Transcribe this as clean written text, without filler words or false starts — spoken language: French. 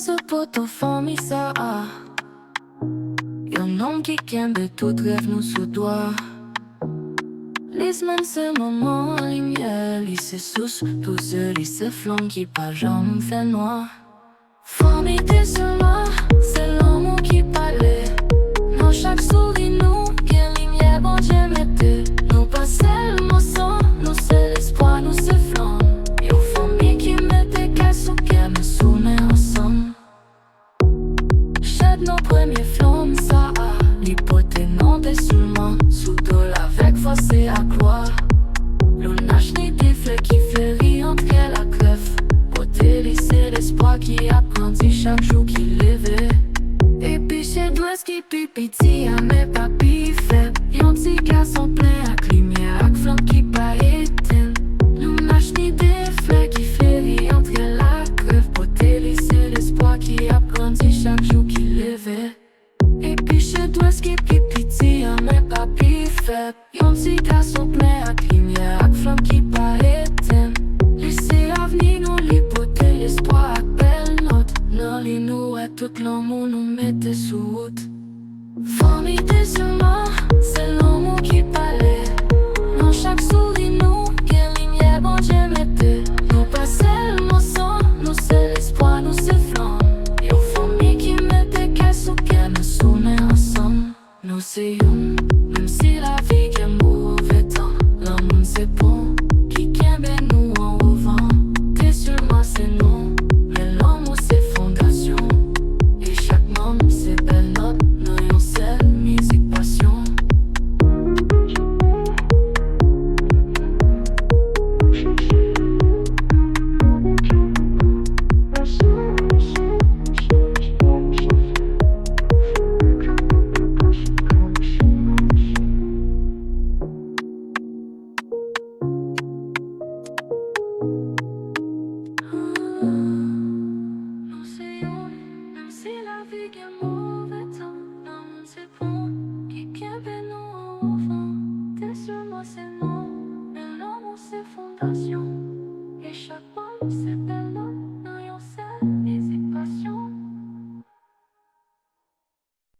Nessa poto fome sa Eu não que quembe tout rêve nous sous doigt Lisman se moment lumière Lisse sous tout ce lisse flanc qui pas jamais fait noir Fome t'es sur moi C'est l'homme qui parlait Dans chaque souris nous Quelle lumière bon Dieu mettait Nous pas seulement sang Nous c'est l'espoir nous c'est flamme Yo famille qui mettait casse ou qui me soumet ensemble nos premiers flammes, ça a l'hypothèse non seulement sous de avec force et à croire. L'onage ni des fleurs qui fait rire entre la crève. Pour délisser l'espoir qui apprendit chaque jour qu'il levait. Et puis chez doigts qui pipiti à mes papilles faibles. Yon petit garçon plein à lumière, à flamme qui pas éteint. L'onage ni des fleurs qui fait rire entre la crève. Pour délisser l'espoir qui apprendit chaque jour qu'il levait. Et puis chez toi ce qui pipiti à mes papilles faibles. Yon petit garçon plein à lumière, à flamme qui pas éteint. Laissez l'avenir nous l'hypothèse, l'espoir à belle note. Non, les nous à tout l'amour nous mettait sous route. Famille t'es sur moi.